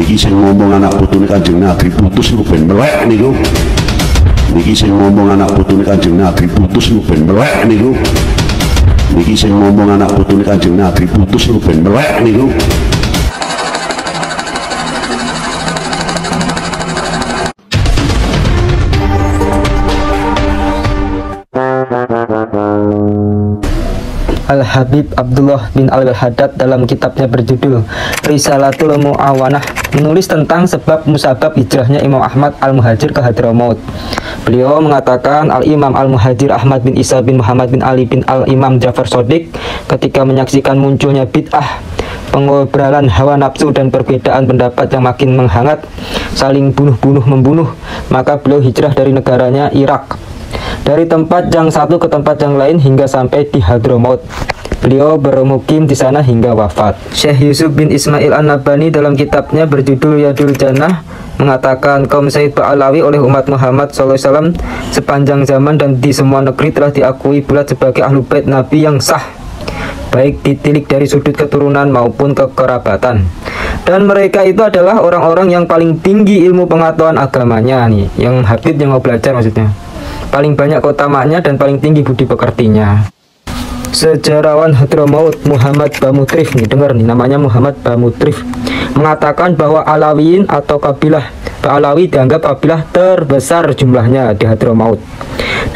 Niki sing ngomong anak putune Kanjeng Nabi putus lu ben melek niku. Niki sing ngomong anak putune Kanjeng Nabi putus lu ben melek niku. Niki sing ngomong anak putune Kanjeng Nabi putus lu ben melek niku. Al-Habib Abdullah bin Al-Haddad dalam kitabnya berjudul Risalatul Mu'awanah menulis tentang sebab musabab hijrahnya Imam Ahmad Al-Muhajir ke Hadramaut. Beliau mengatakan Al-Imam Al-Muhajir Ahmad bin Isa bin Muhammad bin Ali bin Al-Imam Ja'far Shadiq ketika menyaksikan munculnya bid'ah, pengobralan hawa nafsu dan perbedaan pendapat yang makin menghangat, saling bunuh-bunuh membunuh, maka beliau hijrah dari negaranya Irak, dari tempat yang satu ke tempat yang lain hingga sampai di Hadramaut. Beliau bermukim di sana hingga wafat. Syekh Yusuf bin Ismail An-Nabhani dalam kitabnya berjudul Yadul Jannah mengatakan kaum Sayyid Ba'alawi oleh umat Muhammad SAW sepanjang zaman dan di semua negeri telah diakui bulat sebagai ahlu bait Nabi yang sah, baik ditilik dari sudut keturunan maupun kekerabatan. Dan mereka itu adalah orang-orang yang paling tinggi ilmu pengetahuan agamanya nih, yang Habib yang mau belajar maksudnya, paling banyak keutamaannya dan paling tinggi budi pekertinya. Sejarawan Hadramaut Muhammad Bamutrif nih, dengar nih namanya Muhammad Bamutrif, mengatakan bahwa Alawiyin atau kabilah Ba'alawi dianggap kabilah terbesar jumlahnya di Hadramaut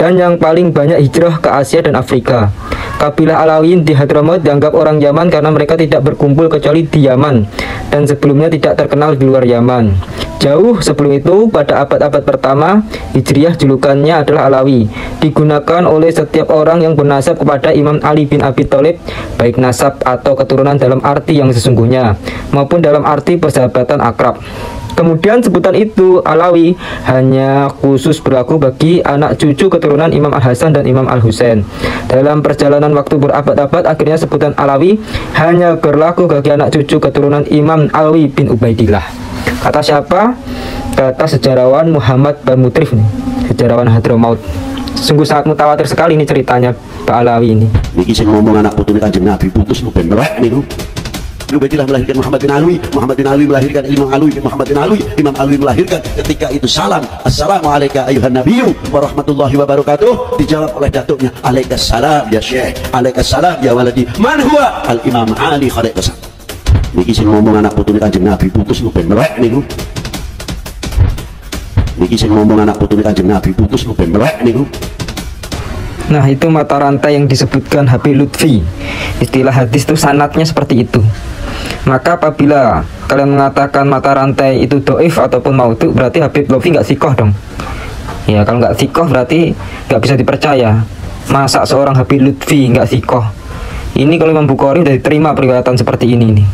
dan yang paling banyak hijrah ke Asia dan Afrika. Kabilah Alawiyin di Hadramaut dianggap orang Yaman karena mereka tidak berkumpul kecuali di Yaman dan sebelumnya tidak terkenal di luar Yaman. Jauh sebelum itu, pada abad-abad pertama Hijriyah, julukannya adalah Alawi, digunakan oleh setiap orang yang bernasab kepada Imam Ali bin Abi Thalib, baik nasab atau keturunan dalam arti yang sesungguhnya maupun dalam arti persahabatan akrab. Kemudian sebutan itu Alawi hanya khusus berlaku bagi anak cucu keturunan Imam Al-Hasan dan Imam Al-Husain. Dalam perjalanan waktu berabad-abad, akhirnya sebutan Alawi hanya berlaku bagi anak cucu keturunan Imam Alwi bin Ubaidillah. Kata siapa? Kata sejarawan Muhammad Bamutrif nih, sejarawan Hadramaut. Sungguh sangat mutawatir sekali ini ceritanya Pak Alawi ini. Niki sing ngomong anak putune Kanjeng Nabi putus lu ben melek niku. Ubaidillah melahirkan Muhammad bin Alwi, Muhammad bin Alwi melahirkan Imam Alwi bin Muhammad bin Alwi, Imam Alwi melahirkan ketika itu salam, Assalamualaikum ayuhan nabiyyu warahmatullahi wabarakatuh, dijawab oleh datuknya, Alaikassalam ya Syekh, Alaikassalam ya waladi, man huwa? Al-Imam Ali Khaliqasam. Niki sing ngomong anak putune Kanjeng Nabi putus lu ben melek niku. Niki sing ngomong anak putune Kanjeng Nabi putus lu ben melek niku. Nah, itu mata rantai yang disebutkan Habib Lutfi. Istilah hadis itu sanadnya seperti itu. Maka apabila kalian mengatakan mata rantai itu doif ataupun maudhu, berarti Habib Lutfi nggak sikoh dong. Ya, kalau nggak sikoh berarti nggak bisa dipercaya. Masa seorang Habib Lutfi nggak sikoh? Ini kalau Imam Bukhari sudah diterima periwayatan seperti ini nih.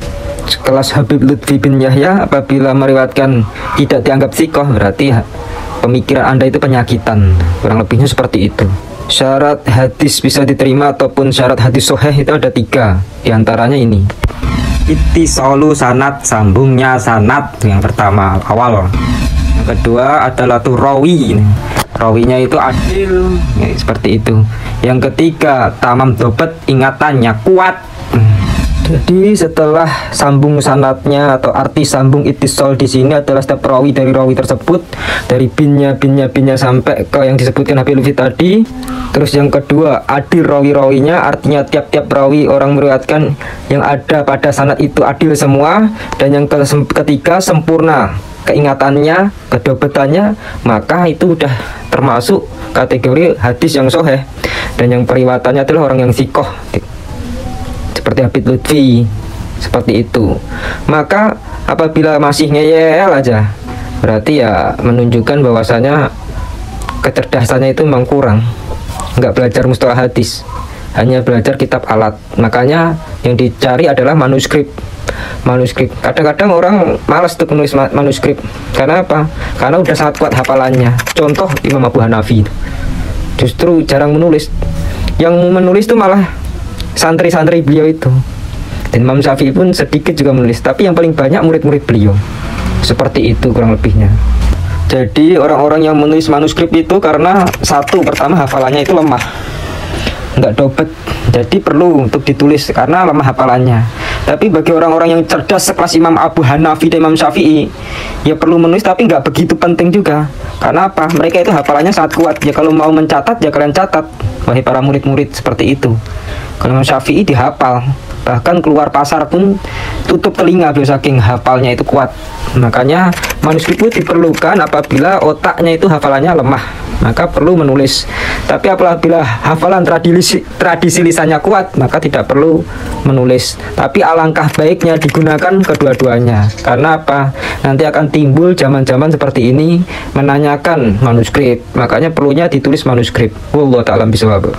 Sekelas Habib Lutfi bin Yahya apabila meriwayatkan tidak dianggap sikoh, berarti pemikiran Anda itu penyakitan. Kurang lebihnya seperti itu. Syarat hadis bisa diterima ataupun syarat hadis sahih itu ada 3. Di antaranya ini, ittisalu sanad, sambungnya sanad, yang pertama awal. Yang kedua adalah tuh rawi, rawinya itu adil, ya, seperti itu. Yang ketiga tamam dobat, ingatannya kuat. Jadi setelah sambung sanadnya atau arti sambung ittisal di sini adalah setiap rawi dari rawi tersebut, dari binnya sampai ke yang disebutkan Habib Lutfi tadi. Terus yang kedua adil rawi-rawinya, artinya tiap-tiap rawi orang meriwayatkan yang ada pada sanad itu adil semua. Dan yang ketiga sempurna keingatannya, kedobetannya, maka itu udah termasuk kategori hadis yang sahih. Dan yang periwayatannya adalah orang yang sikoh, seperti Habib Lutfi, seperti itu. Maka apabila masih ngeyel aja, berarti ya menunjukkan bahwasanya kecerdasannya itu memang kurang, nggak belajar mustalah hadis, hanya belajar kitab alat. Makanya yang dicari adalah manuskrip. Kadang-kadang orang malas untuk menulis manuskrip. Karena apa? Karena udah sangat kuat hafalannya. Contoh Imam Abu Hanafi justru jarang menulis. Yang menulis itu malah santri-santri beliau itu. Dan Imam Syafi'i pun sedikit juga menulis, tapi yang paling banyak murid-murid beliau. Seperti itu kurang lebihnya. Jadi orang-orang yang menulis manuskrip itu karena satu, pertama hafalannya itu lemah, nggak dobet, jadi perlu untuk ditulis karena lemah hafalannya. Tapi bagi orang-orang yang cerdas sekelas Imam Abu Hanafi dan Imam Syafi'i, ya perlu menulis tapi nggak begitu penting juga. Karena apa? Mereka itu hafalannya sangat kuat. Ya kalau mau mencatat ya kalian catat, wahai para murid-murid, seperti itu. Kalau Imam Syafi'i dihafal, bahkan keluar pasar pun tutup telinga beliau saking hafalnya itu kuat. Makanya manuskrip itu diperlukan apabila otaknya itu hafalannya lemah, maka perlu menulis. Tapi apabila hafalan tradisi lisannya kuat, maka tidak perlu menulis. Tapi alangkah baiknya digunakan kedua-duanya. Karena apa? Nanti akan timbul zaman-zaman seperti ini menanyakan manuskrip. Makanya perlunya ditulis manuskrip. Wallahu ta'ala bishawab.